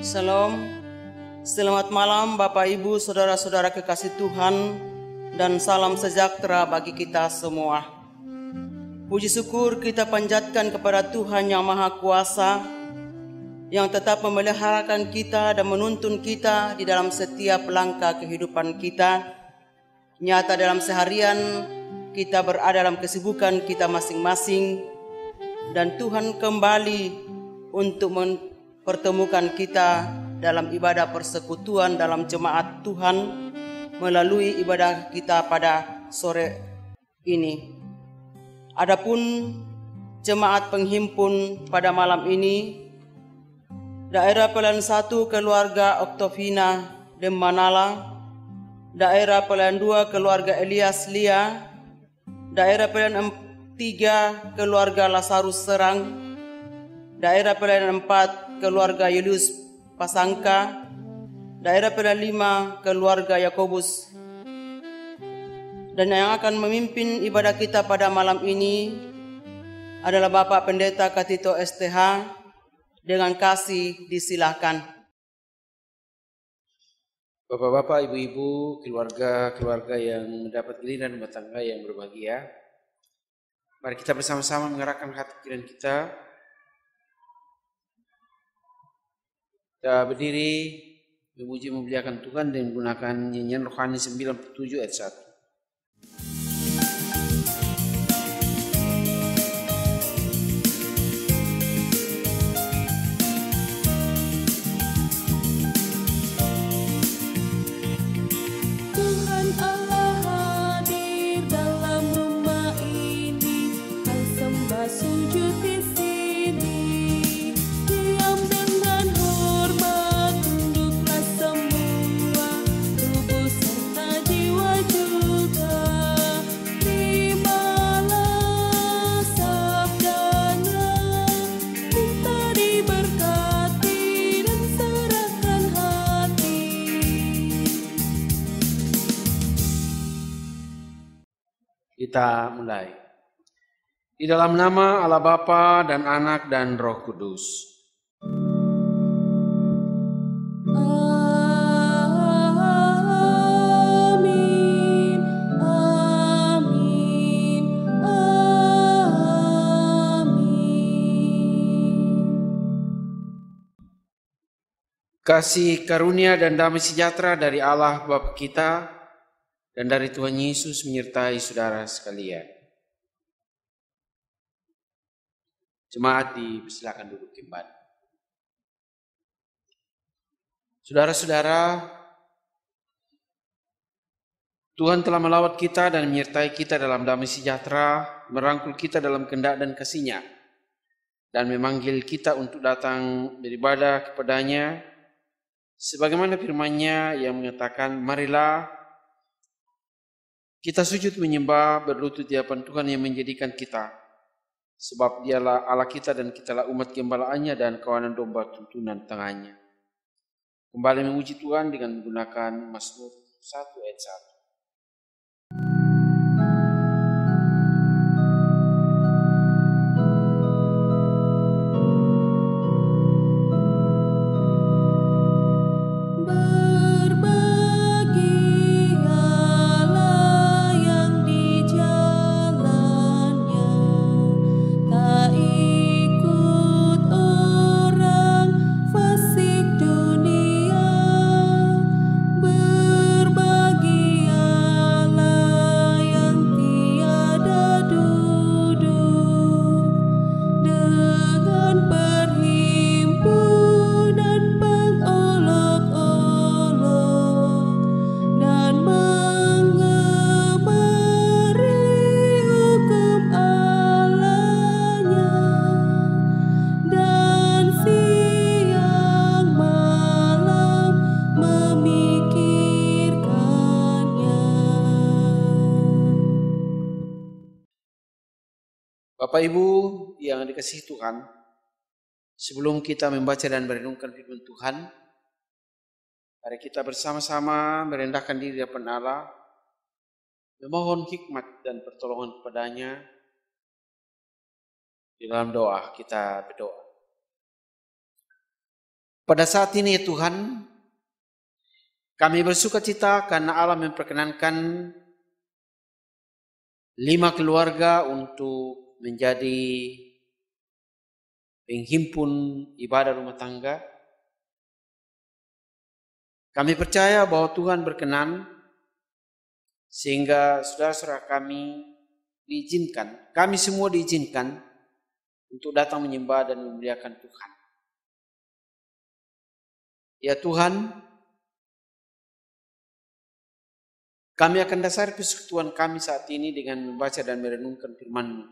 Shalom, selamat malam Bapak Ibu Saudara-saudara kekasih Tuhan, dan salam sejahtera bagi kita semua. Puji syukur kita panjatkan kepada Tuhan yang Maha Kuasa, yang tetap memeliharakan kita dan menuntun kita di dalam setiap langkah kehidupan kita. Nyata dalam seharian kita berada dalam kesibukan kita masing-masing, dan Tuhan kembali untuk mempertemukan kita dalam ibadah persekutuan dalam jemaat Tuhan melalui ibadah kita pada sore ini. Adapun jemaat penghimpun pada malam ini, Daerah Pelayan 1 Keluarga Oktovina Demanala, Daerah Pelayan 2 Keluarga Elias Lia, Daerah Pelayan 3 Keluarga Lazarus Serang, Daerah Pelayan 4 Keluarga Julius Pasangka, Daerah Pelayan 5 Keluarga Yakobus. Dan yang akan memimpin ibadah kita pada malam ini adalah Bapak Pendeta Katito STH. Dengan kasih disilahkan. Bapak-bapak, ibu-ibu, keluarga-keluarga yang mendapat giliran rumah tangga yang berbahagia, mari kita bersama-sama mengerahkan hati pikiran kita. Kita berdiri memuji memuliakan Tuhan dan menggunakan nyanyian rohani 97 ayat 1. Kita mulai. Di dalam nama Allah Bapa dan Anak dan Roh Kudus. Amin. Amin. Amin. Kasih karunia dan damai sejahtera dari Allah Bapa kita dan dari Tuhan Yesus menyertai saudara sekalian. Jemaat dipersilakan duduk kembali. Saudara-saudara, Tuhan telah melawat kita dan menyertai kita dalam damai sejahtera, merangkul kita dalam kehendak dan kasih-Nya, dan memanggil kita untuk datang beribadah kepadanya, sebagaimana firman-Nya yang mengatakan, marilah kita sujud menyembah berlutut di hadapan Tuhan yang menjadikan kita, sebab Dialah Allah kita dan kitalah umat gembalaannya dan kawanan domba tuntunan tengahnya. Kembali memuji Tuhan dengan menggunakan Mazmur 1 ayat 1. Bapak Ibu yang dikasihi Tuhan, sebelum kita membaca dan merenungkan firman Tuhan, mari kita bersama-sama merendahkan diri di hadapan Allah, memohon hikmat dan pertolongan kepadanya. Di dalam doa kita berdoa. Pada saat ini ya Tuhan, kami bersuka cita karena Allah memperkenankan 5 keluarga untuk menjadi penghimpun ibadah rumah tangga. Kami percaya bahwa Tuhan berkenan sehingga saudara-saudara kami diizinkan, kami semua diizinkan untuk datang menyembah dan memuliakan Tuhan. Ya Tuhan, kami akan dasari persekutuan kami saat ini dengan membaca dan merenungkan firman-Mu.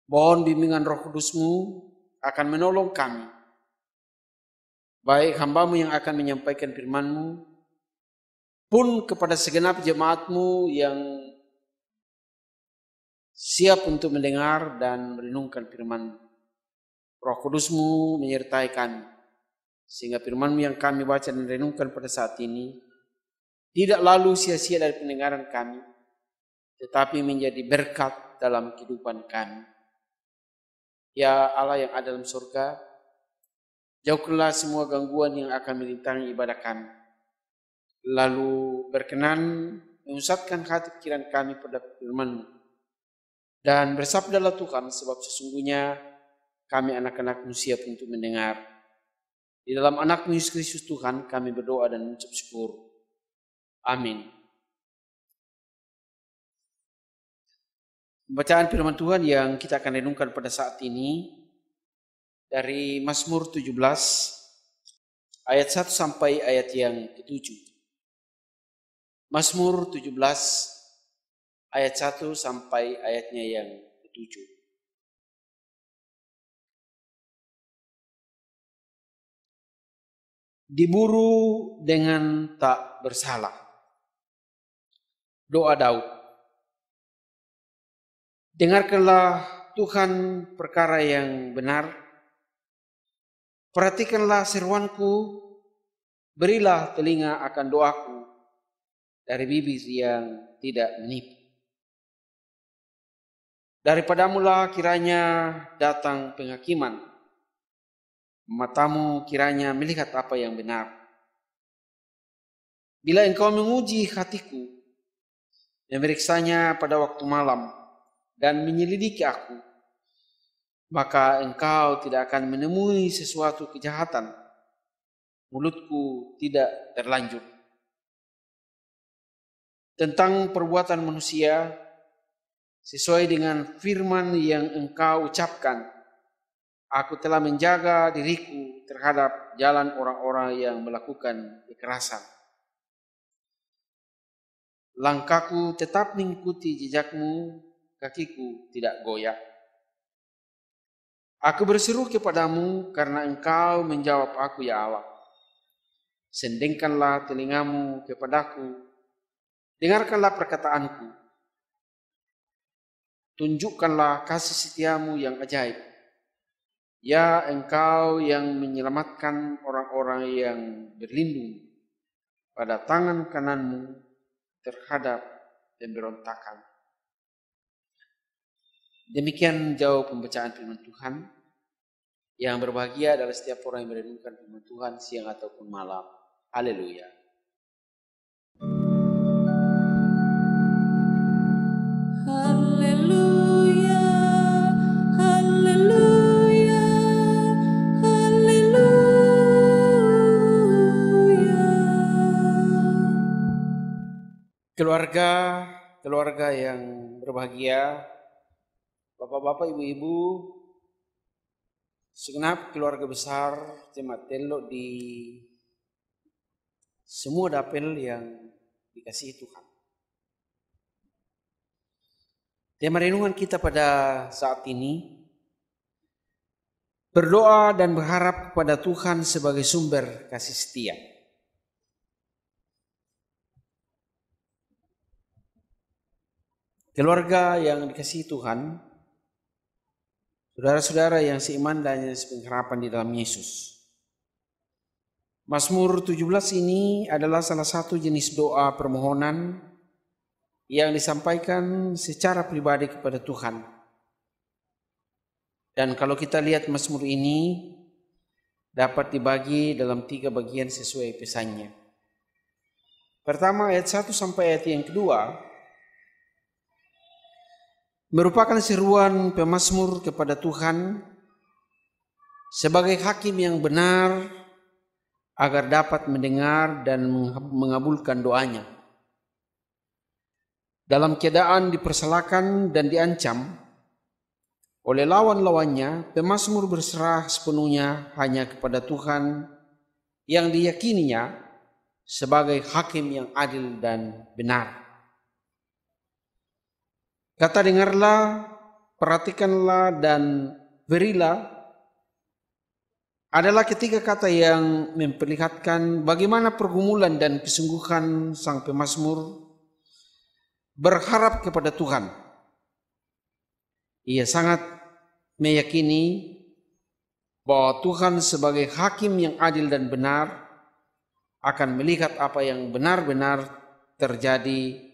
Mohon bimbingan Roh Kudus-Mu akan menolong kami, baik hamba-Mu yang akan menyampaikan firman-Mu, pun kepada segenap jemaat-Mu yang siap untuk mendengar dan merenungkan firman-Mu. Roh Kudus-Mu menyertai kami, sehingga firman-Mu yang kami baca dan renungkan pada saat ini tidak lalu sia-sia dari pendengaran kami, tetapi menjadi berkat dalam kehidupan kami. Ya Allah yang ada dalam surga, jauhkanlah semua gangguan yang akan merintangi ibadah kami. Lalu berkenan memusatkan hati pikiran kami pada firman-Mu. Dan bersabdalah Tuhan, sebab sesungguhnya kami anak-anak-Mu siap untuk mendengar. Di dalam anak-Mu Yesus Kristus Tuhan kami berdoa dan mengucap syukur. Amin. Bacaan firman Tuhan yang kita akan renungkan pada saat ini dari Mazmur 17 ayat 1 sampai ayat yang ke-7. Mazmur 17 ayat 1 sampai ayatnya yang ke-7. Diburu dengan tak bersalah. Doa Daud. Dengarkanlah Tuhan perkara yang benar, perhatikanlah seruanku, berilah telinga akan doaku dari bibir yang tidak menipu. Daripadamulah kiranya datang penghakiman, matamu kiranya melihat apa yang benar. Bila engkau menguji hatiku, memeriksanya pada waktu malam, dan menyelidiki aku, maka engkau tidak akan menemui sesuatu kejahatan. Mulutku tidak terlanjur. Tentang perbuatan manusia, sesuai dengan firman yang engkau ucapkan, aku telah menjaga diriku terhadap jalan orang-orang yang melakukan kekerasan. Langkahku tetap mengikuti jejakmu, kakiku tidak goyah. Aku berseru kepadamu karena engkau menjawab aku ya Allah. Sendengkanlah telingamu kepadaku, dengarkanlah perkataanku. Tunjukkanlah kasih setiamu yang ajaib. Ya engkau yang menyelamatkan orang-orang yang berlindung pada tangan kananmu terhadap pemberontakan. Demikian jauh pembacaan firman Tuhan. Yang berbahagia adalah setiap orang yang merenungkan firman Tuhan siang ataupun malam. Haleluya. Haleluya, haleluya, haleluya. Keluarga yang berbahagia, Bapak-bapak, Ibu-ibu, segenap keluarga besar Jemaat Telo di semua dapil yang dikasihi Tuhan. Tema renungan kita pada saat ini, berdoa dan berharap kepada Tuhan sebagai sumber kasih setia. Keluarga yang dikasihi Tuhan, saudara-saudara yang seiman dan yang sepengharapan di dalam Yesus. Mazmur 17 ini adalah salah satu jenis doa permohonan yang disampaikan secara pribadi kepada Tuhan. Dan kalau kita lihat Mazmur ini, dapat dibagi dalam 3 bagian sesuai pesannya. Pertama ayat 1 sampai ayat yang kedua merupakan seruan pemazmur kepada Tuhan sebagai hakim yang benar agar dapat mendengar dan mengabulkan doanya. Dalam keadaan dipersalahkan dan diancam oleh lawan-lawannya, pemazmur berserah sepenuhnya hanya kepada Tuhan yang diyakininya sebagai hakim yang adil dan benar. Kata dengarlah, perhatikanlah dan berilah adalah ketiga kata yang memperlihatkan bagaimana pergumulan dan kesungguhan sang pemazmur berharap kepada Tuhan. Ia sangat meyakini bahwa Tuhan sebagai hakim yang adil dan benar akan melihat apa yang benar-benar terjadi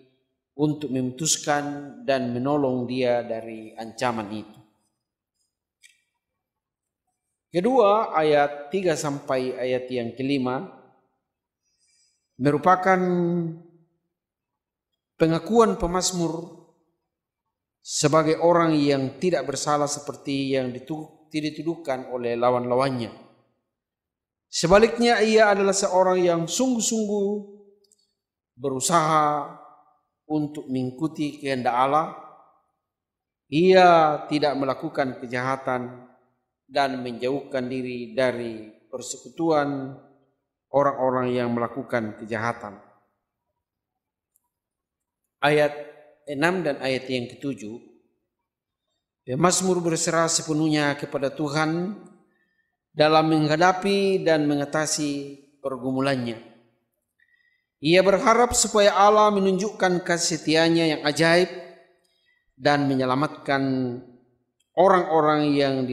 untuk memutuskan dan menolong dia dari ancaman itu. Kedua, ayat 3 sampai ayat yang kelima merupakan pengakuan pemazmur sebagai orang yang tidak bersalah seperti yang dituduhkan oleh lawan-lawannya. Sebaliknya ia adalah seorang yang sungguh-sungguh berusaha untuk mengikuti kehendak Allah. Ia tidak melakukan kejahatan dan menjauhkan diri dari persekutuan orang-orang yang melakukan kejahatan. Ayat 6 dan ayat yang ke-7, pemazmur berserah sepenuhnya kepada Tuhan dalam menghadapi dan mengatasi pergumulannya. Ia berharap supaya Allah menunjukkan kasih setianya yang ajaib dan menyelamatkan orang-orang yang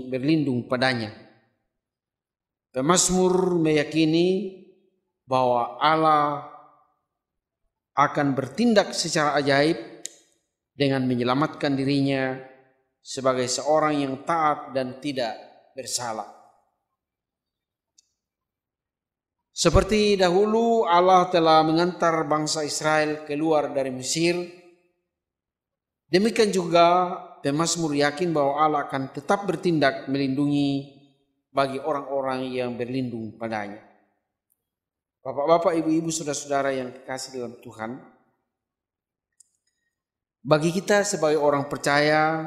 berlindung padanya. Pemazmur meyakini bahwa Allah akan bertindak secara ajaib dengan menyelamatkan dirinya sebagai seorang yang taat dan tidak bersalah. Seperti dahulu Allah telah mengantar bangsa Israel keluar dari Mesir, demikian juga pemazmur yakin bahwa Allah akan tetap bertindak melindungi bagi orang-orang yang berlindung padanya. Bapak-bapak, ibu-ibu, saudara-saudara yang kekasih dalam Tuhan, bagi kita sebagai orang percaya,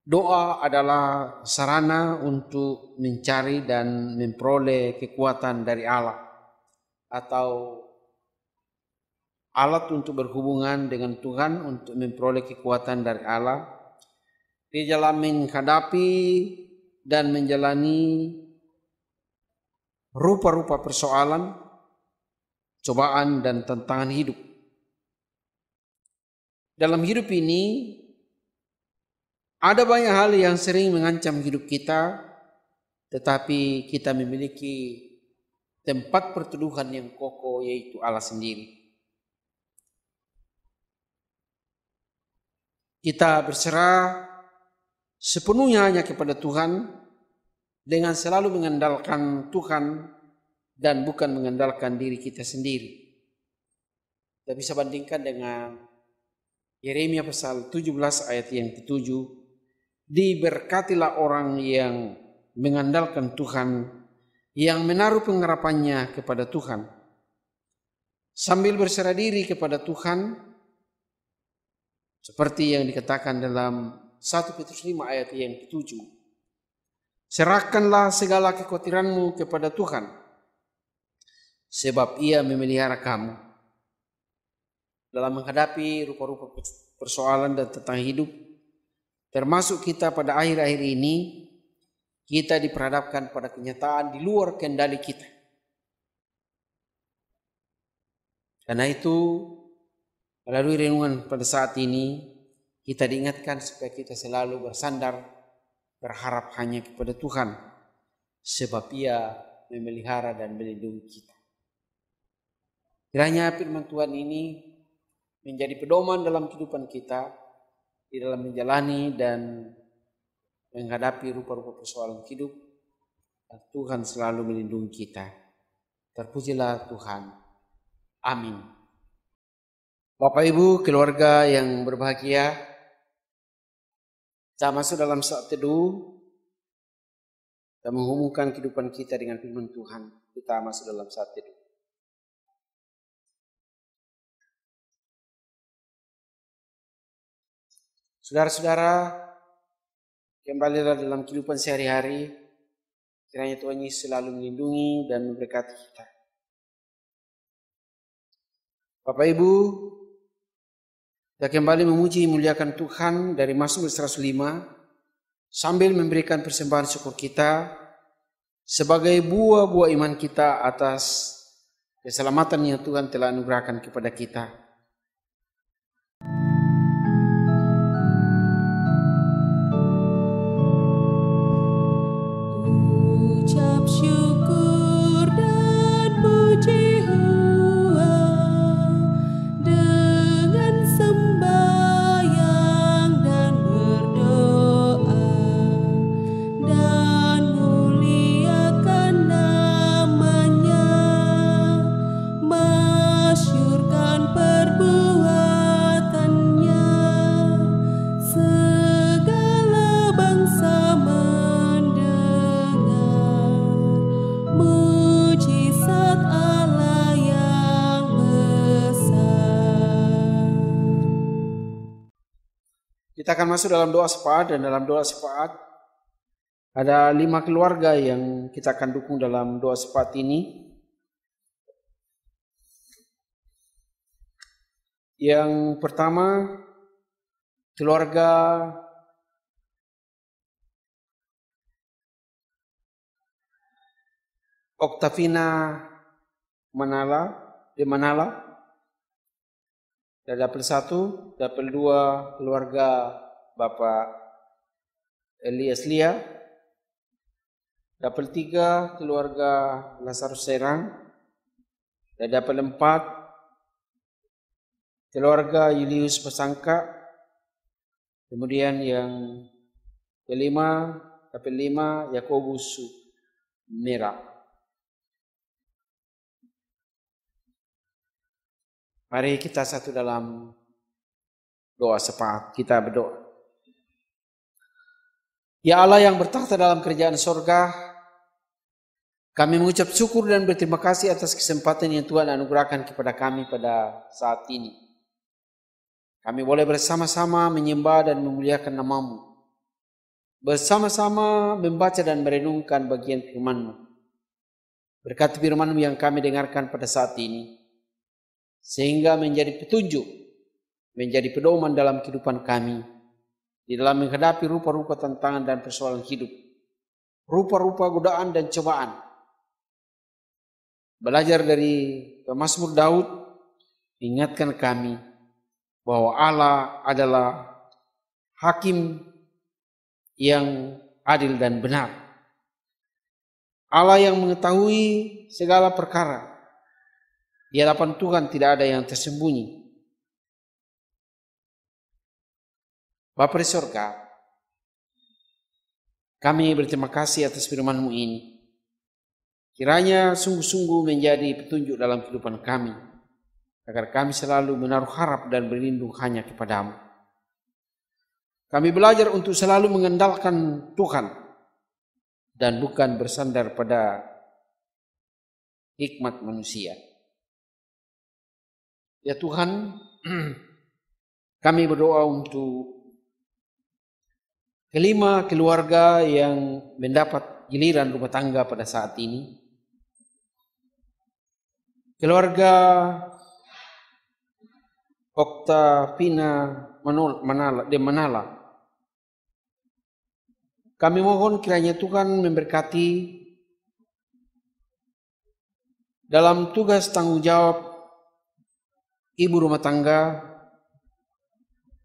doa adalah sarana untuk mencari dan memperoleh kekuatan dari Allah atau alat untuk berhubungan dengan Tuhan untuk memperoleh kekuatan dari Allah di dalam menghadapi dan menjalani rupa-rupa persoalan, cobaan dan tantangan hidup. Dalam hidup ini ada banyak hal yang sering mengancam hidup kita, tetapi kita memiliki tempat perteduhan yang kokoh, yaitu Allah sendiri. Kita berserah sepenuhnya hanya kepada Tuhan dengan selalu mengandalkan Tuhan dan bukan mengandalkan diri kita sendiri. Kita bisa bandingkan dengan Yeremia pasal 17 ayat yang ke-7. Diberkatilah orang yang mengandalkan Tuhan, yang menaruh pengharapannya kepada Tuhan. Sambil berserah diri kepada Tuhan, seperti yang dikatakan dalam 1 Petrus 5 ayat yang ke-7. Serahkanlah segala kekhawatiranmu kepada Tuhan, sebab Ia memelihara kamu. Dalam menghadapi rupa-rupa persoalan dan tentang hidup, termasuk kita pada akhir-akhir ini, kita diperhadapkan pada kenyataan di luar kendali kita. Karena itu, melalui renungan pada saat ini, kita diingatkan supaya kita selalu bersandar, berharap hanya kepada Tuhan, sebab Ia memelihara dan melindungi kita. Kiranya firman Tuhan ini menjadi pedoman dalam kehidupan kita, di dalam menjalani dan menghadapi rupa-rupa persoalan hidup, dan Tuhan selalu melindungi kita. Terpujilah Tuhan. Amin. Bapak Ibu, keluarga yang berbahagia, kita masuk dalam saat teduh. Kita menghubungkan kehidupan kita dengan firman Tuhan. Kita masuk dalam saat teduh. Saudara-saudara, kembalilah dalam kehidupan sehari-hari. Kiranya Tuhan Yesus selalu melindungi dan memberkati kita. Bapak Ibu, kita kembali memuji muliakan Tuhan dari Mazmur 105 sambil memberikan persembahan syukur kita sebagai buah-buah iman kita atas keselamatan yang Tuhan telah anugerahkan kepada kita. Ucap syukur dan puji Hua dengan sembahyang dan berdoa dan muliakan namanya, masyurkan perbuatannya, segala bangsa mujizat Allah yang besar. Kita akan masuk dalam doa syafaat, dan dalam doa syafaat ada 5 keluarga yang kita akan dukung dalam doa syafaat ini. Yang pertama, keluarga Oktavina Manala di Manala. Dan dapil 1, dapil 2 keluarga Bapak Elias Lia. Dapil 3 keluarga Lazarus Serang. Dan dapil 4 keluarga Julius Pasangka. Kemudian yang kelima, dapil 5 Yakobus Merah. Mari kita satu dalam doa syafaat. Kita berdoa. Ya Allah yang bertakhta dalam kerajaan sorga, kami mengucap syukur dan berterima kasih atas kesempatan yang Tuhan anugerahkan kepada kami pada saat ini. Kami boleh bersama-sama menyembah dan memuliakan nama-Mu. Bersama-sama membaca dan merenungkan bagian firman-Mu. Berkati firman-Mu yang kami dengarkan pada saat ini, sehingga menjadi petunjuk, menjadi pedoman dalam kehidupan kami, di dalam menghadapi rupa-rupa tantangan dan persoalan hidup, rupa-rupa godaan dan cobaan. Belajar dari pemazmur Daud, ingatkan kami bahwa Allah adalah hakim yang adil dan benar. Allah yang mengetahui segala perkara. Di hadapan Tuhan tidak ada yang tersembunyi. Bapa di sorga, kami berterima kasih atas firman-Mu ini. Kiranya sungguh-sungguh menjadi petunjuk dalam kehidupan kami, agar kami selalu menaruh harap dan berlindung hanya kepada-Mu. Kami belajar untuk selalu mengandalkan Tuhan dan bukan bersandar pada hikmat manusia. Ya Tuhan, kami berdoa untuk kelima keluarga yang mendapat giliran rumah tangga pada saat ini. Keluarga Oktavina Manala. Kami mohon kiranya Tuhan memberkati dalam tugas tanggung jawab ibu rumah tangga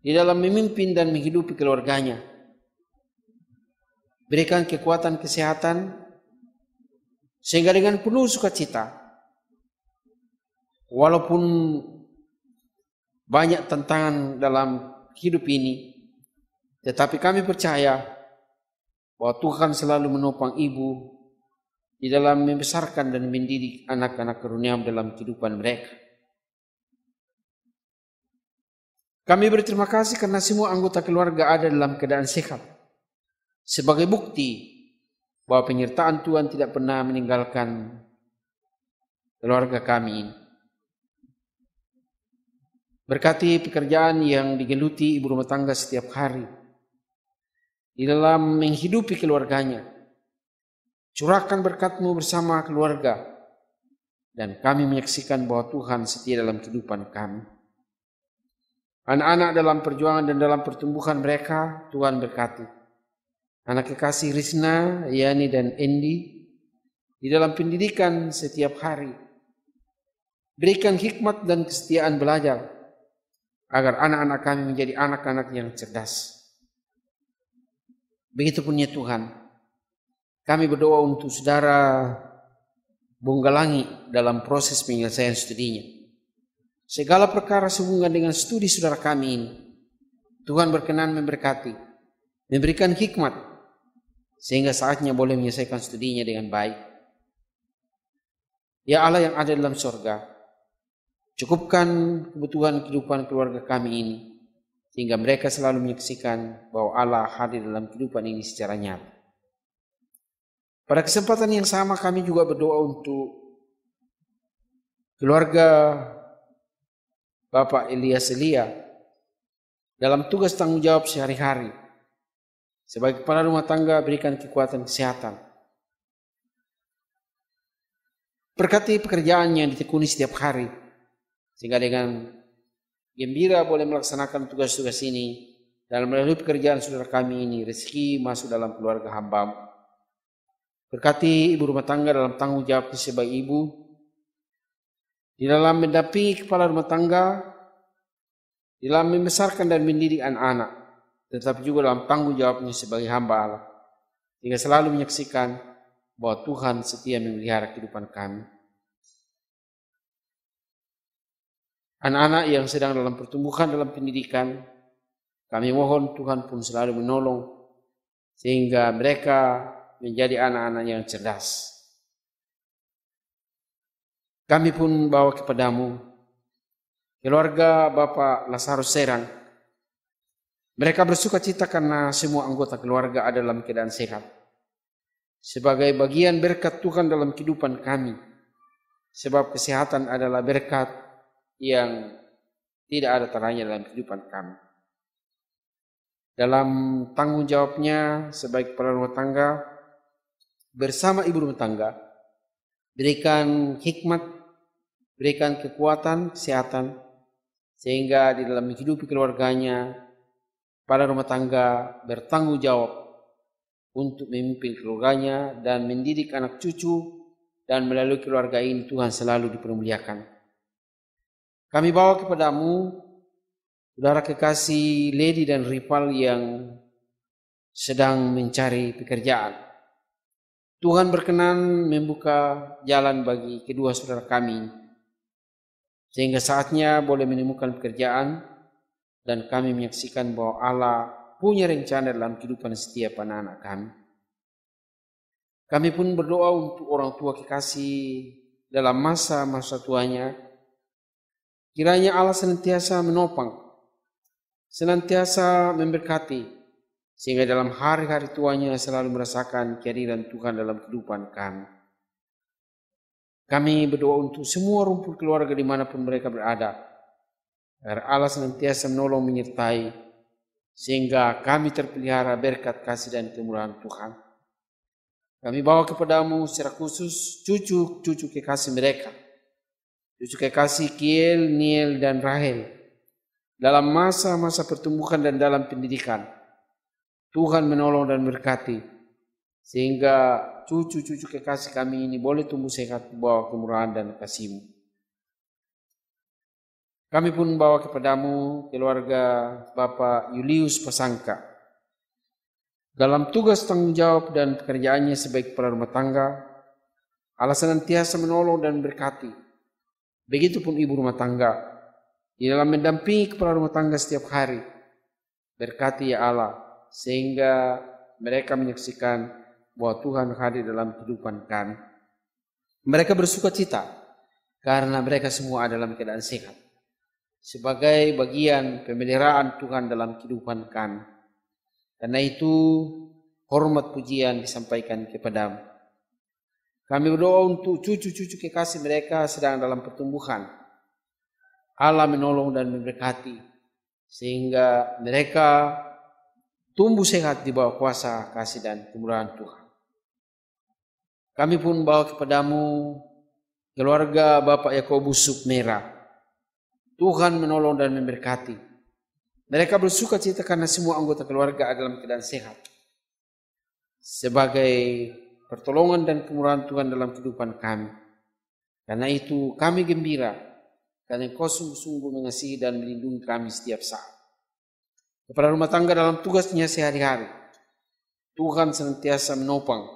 di dalam memimpin dan menghidupi keluarganya. Berikan kekuatan kesehatan sehingga dengan penuh sukacita, walaupun banyak tantangan dalam hidup ini, tetapi kami percaya bahwa Tuhan selalu menopang ibu di dalam membesarkan dan mendidik anak-anak karuniamu dalam kehidupan mereka. Kami berterima kasih karena semua anggota keluarga ada dalam keadaan sehat. Sebagai bukti bahwa penyertaan Tuhan tidak pernah meninggalkan keluarga kami ini. Berkati pekerjaan yang digeluti ibu rumah tangga setiap hari di dalam menghidupi keluarganya. Curahkan berkat-Mu bersama keluarga, dan kami menyaksikan bahwa Tuhan setia dalam kehidupan kami. Anak-anak dalam perjuangan dan dalam pertumbuhan mereka, Tuhan berkati. Anak kekasih Rizna, Yani, dan Endi, di dalam pendidikan setiap hari. Berikan hikmat dan kesetiaan belajar, agar anak-anak kami menjadi anak-anak yang cerdas. Begitupun ya Tuhan, kami berdoa untuk saudara Bunggalangi dalam proses penyelesaian studinya. Segala perkara sehubungan dengan studi saudara kami ini, Tuhan berkenan memberkati, memberikan hikmat, sehingga saatnya boleh menyelesaikan studinya dengan baik. Ya Allah yang ada dalam sorga, cukupkan kebutuhan kehidupan keluarga kami ini, sehingga mereka selalu menyaksikan bahwa Allah hadir dalam kehidupan ini secara nyata. Pada kesempatan yang sama kami juga berdoa untuk keluarga Bapak Elias Elia dalam tugas tanggung jawab sehari-hari. Sebagai kepala rumah tangga, berikan kekuatan kesehatan. Berkati pekerjaan yang ditekuni setiap hari, sehingga dengan gembira boleh melaksanakan tugas-tugas ini, dan melalui pekerjaan saudara kami ini, rezeki masuk dalam keluarga hamba-Mu. Berkati ibu rumah tangga dalam tanggung jawabnya sebagai ibu, di dalam mendampingi kepala rumah tangga, di dalam membesarkan dan mendidik anak-anak, tetapi juga dalam tanggung jawabnya sebagai hamba Allah, hingga selalu menyaksikan bahwa Tuhan setia memelihara kehidupan kami. Anak-anak yang sedang dalam pertumbuhan dalam pendidikan, kami mohon Tuhan pun selalu menolong, sehingga mereka menjadi anak-anak yang cerdas. Kami pun bawa kepadamu keluarga Bapak Lazarus Serang. Mereka bersuka cita karena semua anggota keluarga ada dalam keadaan sehat. Sebagai bagian berkat Tuhan dalam kehidupan kami. Sebab kesehatan adalah berkat yang tidak ada taranya dalam kehidupan kami. Dalam tanggung jawabnya sebagai kepala rumah tangga, bersama ibu rumah tangga, berikan hikmat, berikan kekuatan, kesehatan, sehingga di dalam menghidupi keluarganya, kepala rumah tangga bertanggung jawab untuk memimpin keluarganya dan mendidik anak cucu, dan melalui keluarga ini Tuhan selalu dipermuliakan. Kami bawa kepadamu saudara kekasih Lady dan Ripal yang sedang mencari pekerjaan. Tuhan berkenan membuka jalan bagi kedua saudara kami, sehingga saatnya boleh menemukan pekerjaan, dan kami menyaksikan bahwa Allah punya rencana dalam kehidupan setiap anak-anak kami. Kami pun berdoa untuk orang tua kekasih dalam masa-masa tuanya, kiranya Allah senantiasa menopang, senantiasa memberkati, sehingga dalam hari-hari tuanya selalu merasakan kehadiran Tuhan dalam kehidupan kami. Kami berdoa untuk semua rumput keluarga dimanapun mereka berada, agar Allah senantiasa menolong menyertai, sehingga kami terpelihara berkat kasih dan kemurahan Tuhan. Kami bawa kepadamu secara khusus cucu-cucu kekasih mereka, cucu kekasih Kiel, Niel, dan Rahel, dalam masa-masa pertumbuhan dan dalam pendidikan. Tuhan menolong dan berkati, sehingga cucu-cucu kekasih kami ini boleh tumbuh sehat di bawah kemurahan dan kasih-Mu. Kami pun bawa kepadamu keluarga Bapak Julius Pasangka. Dalam tugas tanggung jawab dan pekerjaannya sebagai kepala rumah tangga, Allah senantiasa menolong dan berkati. Begitupun ibu rumah tangga, di dalam mendampingi kepala rumah tangga setiap hari. Berkati ya Allah, sehingga mereka menyaksikan bahwa Tuhan hadir dalam kehidupan kami. Mereka bersuka cita karena mereka semua ada dalam keadaan sehat, sebagai bagian pemeliharaan Tuhan dalam kehidupan kami. Karena itu hormat pujian disampaikan kepadamu. Kami berdoa untuk cucu-cucu kekasih mereka sedang dalam pertumbuhan. Allah menolong dan memberkati sehingga mereka tumbuh sehat di bawah kuasa kasih dan kemurahan Tuhan. Kami pun bawa kepadamu keluarga Bapak Yakobus Sukmera. Tuhan menolong dan memberkati. Mereka bersuka cita karena semua anggota keluarga ada dalam keadaan sehat. Sebagai pertolongan dan kemurahan Tuhan dalam kehidupan kami. Karena itu kami gembira karena Engkau sungguh-sungguh mengasihi dan melindungi kami setiap saat. Kepada rumah tangga dalam tugasnya sehari-hari, Tuhan senantiasa menopang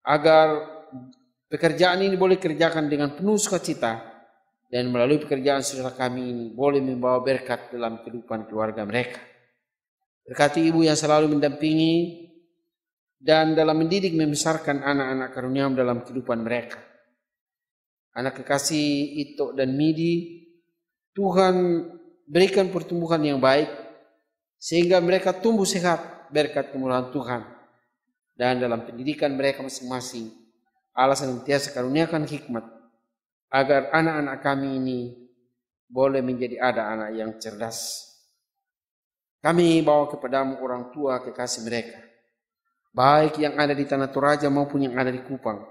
agar pekerjaan ini boleh kerjakan dengan penuh sukacita dan melalui pekerjaan saudara kami ini boleh membawa berkat dalam kehidupan keluarga mereka. Berkati ibu yang selalu mendampingi dan dalam mendidik membesarkan anak-anak karunia-Mu dalam kehidupan mereka. Anak kekasih Ito dan Midi, Tuhan berikan pertumbuhan yang baik sehingga mereka tumbuh sehat berkat kemurahan Tuhan. Dan dalam pendidikan mereka masing-masing, Allah senantiasa karuniakan hikmat agar anak-anak kami ini boleh menjadi anak yang cerdas. Kami bawa kepadamu orang tua kekasih mereka, baik yang ada di Tanah Toraja maupun yang ada di Kupang.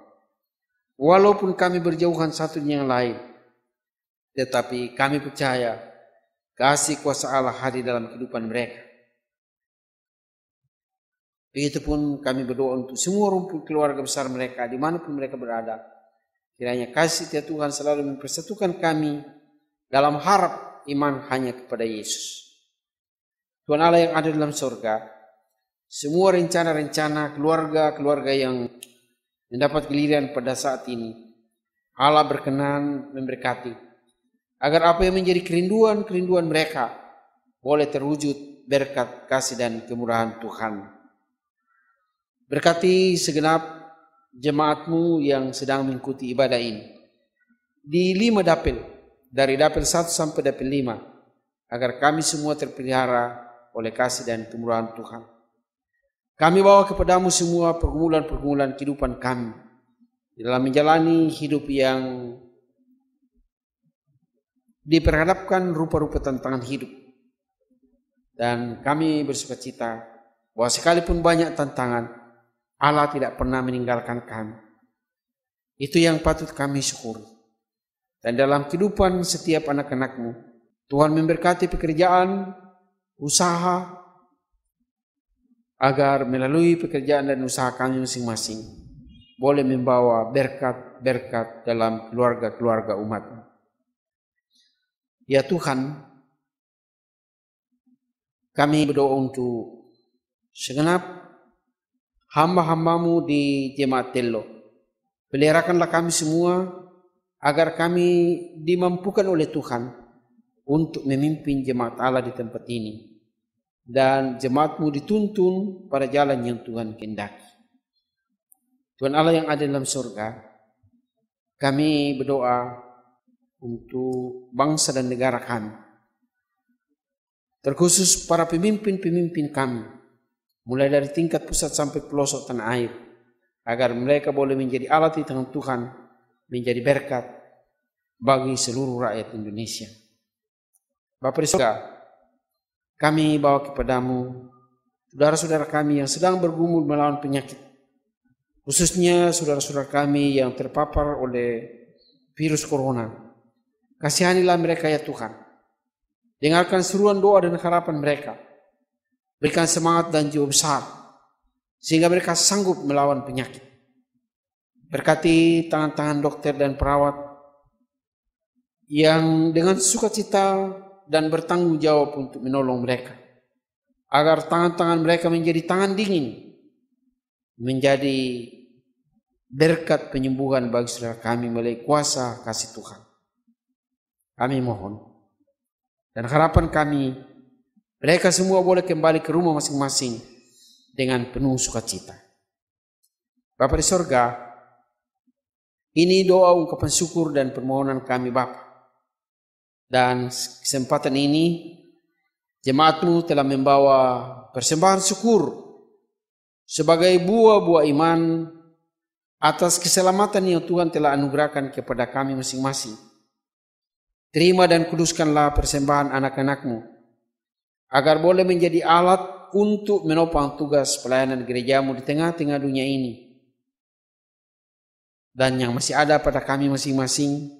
Walaupun kami berjauhan satu dengan yang lain, tetapi kami percaya kasih kuasa Allah hadir dalam kehidupan mereka. Begitupun kami berdoa untuk semua rumput keluarga besar mereka dimanapun mereka berada. Kiranya kasih tiap Tuhan selalu mempersatukan kami dalam harap iman hanya kepada Yesus. Tuhan Allah yang ada dalam surga, semua rencana-rencana keluarga-keluarga yang mendapat giliran pada saat ini, Allah berkenan memberkati agar apa yang menjadi kerinduan mereka boleh terwujud berkat kasih dan kemurahan Tuhan. Berkati segenap jemaat-Mu yang sedang mengikuti ibadah ini di 5 dapil, dari dapil 1 sampai dapil 5, agar kami semua terpelihara oleh kasih dan kemurahan Tuhan. Kami bawa kepadamu semua pergumulan-pergumulan kehidupan kami di dalam menjalani hidup yang diperhadapkan rupa-rupa tantangan hidup. Dan kami bersukacita bahwa sekalipun banyak tantangan, Allah tidak pernah meninggalkan kami. Itu yang patut kami syukuri. Dan dalam kehidupan setiap anak-anak-Mu, Tuhan memberkati pekerjaan, usaha, agar melalui pekerjaan dan usaha kami masing-masing boleh membawa berkat-berkat dalam keluarga-keluarga umat-Mu. Ya Tuhan, kami berdoa untuk segenap hamba-hamba-Mu di Jemaat Tello. Peliharakanlah kami semua agar kami dimampukan oleh Tuhan untuk memimpin jemaat Allah di tempat ini. Dan jemaat-Mu dituntun pada jalan yang Tuhan kehendaki. Tuhan Allah yang ada dalam surga, kami berdoa untuk bangsa dan negara kami. Terkhusus para pemimpin-pemimpin kami, mulai dari tingkat pusat sampai pelosok tanah air, agar mereka boleh menjadi alat di tangan Tuhan, menjadi berkat bagi seluruh rakyat Indonesia. Bapa di surga, kami bawa kepadamu saudara-saudara kami yang sedang bergumul melawan penyakit, khususnya saudara-saudara kami yang terpapar oleh virus corona. Kasihanilah mereka ya Tuhan. Dengarkan seruan doa dan harapan mereka. Berikan semangat dan jiwa besar sehingga mereka sanggup melawan penyakit. Berkati tangan-tangan dokter dan perawat yang dengan sukacita dan bertanggung jawab untuk menolong mereka, agar tangan-tangan mereka menjadi tangan dingin, menjadi berkat penyembuhan bagi saudara kami melalui kuasa kasih Tuhan. Kami mohon dan harapan kami, mereka semua boleh kembali ke rumah masing-masing dengan penuh sukacita. Bapa di sorga, Ini doa ungkapan syukur dan permohonan kami Bapa. Dan kesempatan ini jemaat-Mu telah membawa persembahan syukur sebagai buah-buah iman atas keselamatan yang Tuhan telah anugerahkan kepada kami masing-masing. Terima dan kuduskanlah persembahan anak-anak-Mu agar boleh menjadi alat untuk menopang tugas pelayanan gereja-Mu di tengah-tengah dunia ini. Dan yang masih ada pada kami masing-masing,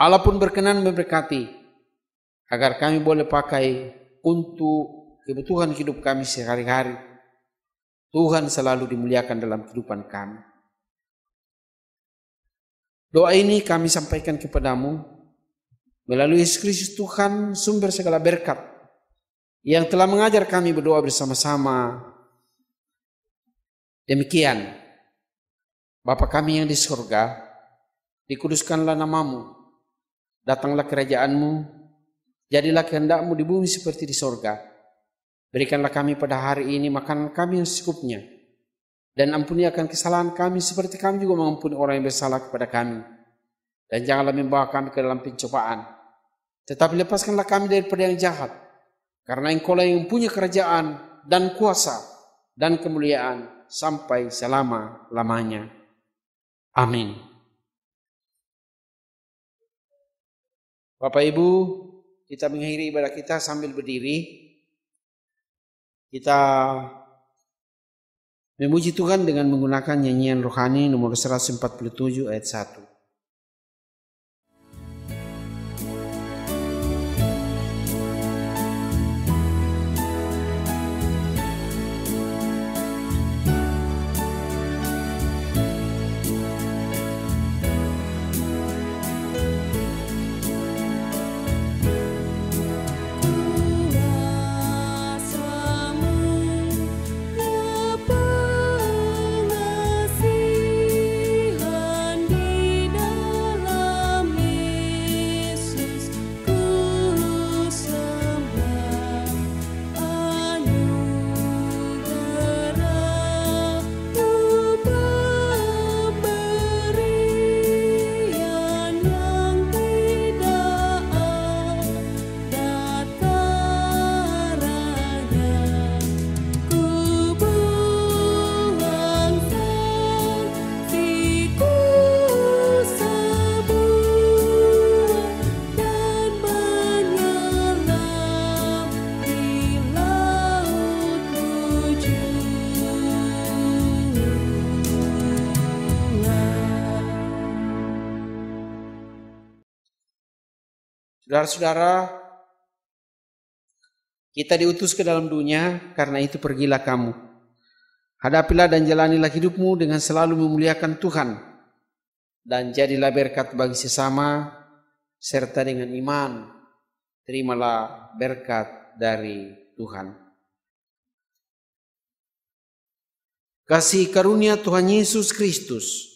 Allah pun berkenan memberkati agar kami boleh pakai untuk kebutuhan hidup kami sehari-hari. Tuhan selalu dimuliakan dalam kehidupan kami. Doa ini kami sampaikan kepadamu melalui Yesus Kristus Tuhan, sumber segala berkat, yang telah mengajar kami berdoa bersama-sama. Demikian, Bapa kami yang di surga, dikuduskanlah nama-Mu, datanglah kerajaan-Mu, jadilah kehendak-Mu di bumi seperti di surga. Berikanlah kami pada hari ini makanan kami yang secukupnya, dan ampuni akan kesalahan kami seperti kami juga mengampuni orang yang bersalah kepada kami. Dan janganlah membawa kami ke dalam pencobaan, tetapi lepaskanlah kami daripada yang jahat, karena Engkau-lah yang punya kerajaan dan kuasa dan kemuliaan sampai selama-lamanya. Amin. Bapak Ibu, kita mengakhiri ibadah kita sambil berdiri. Kita memuji Tuhan dengan menggunakan nyanyian rohani nomor 147 ayat 1. Saudara-saudara, kita diutus ke dalam dunia, karena itu pergilah kamu. Hadapilah dan jalanilah hidupmu dengan selalu memuliakan Tuhan, dan jadilah berkat bagi sesama, serta dengan iman, terimalah berkat dari Tuhan. Kasih karunia Tuhan Yesus Kristus,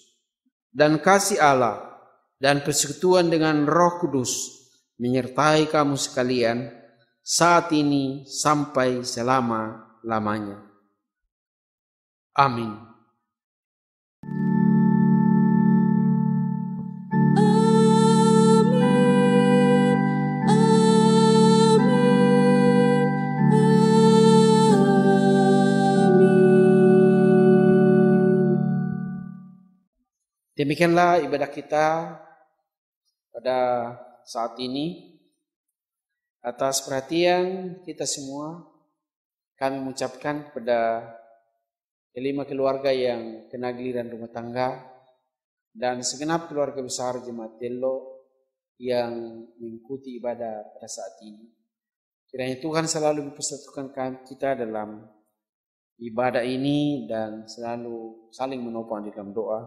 dan kasih Allah, dan persekutuan dengan Roh Kudus, menyertai kamu sekalian saat ini sampai selama-lamanya. Amin. Demikianlah ibadah kita pada saat ini. Atas perhatian kita semua, kami mengucapkan kepada kelima keluarga yang kena giliran rumah tangga dan segenap keluarga besar Jemaat Tello yang mengikuti ibadah pada saat ini. Kiranya Tuhan selalu mempersatukan kita dalam ibadah ini dan selalu saling menopang di dalam doa,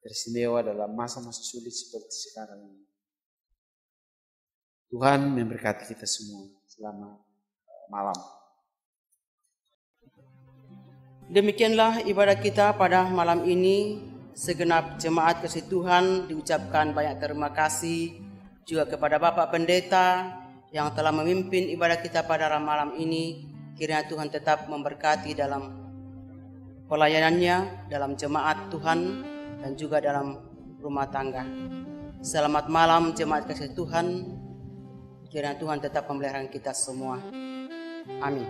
teristimewa dalam masa-masa sulit seperti sekarang ini. Tuhan memberkati kita semua. Selamat malam. Demikianlah ibadah kita pada malam ini. Segenap jemaat kasih Tuhan diucapkan banyak terima kasih juga kepada Bapak Pendeta yang telah memimpin ibadah kita pada malam ini. Kiranya Tuhan tetap memberkati dalam pelayanannya, dalam jemaat Tuhan, dan juga dalam rumah tangga. Selamat malam jemaat kasih Tuhan. Kiranya Tuhan tetap memelihara kita semua. Amin.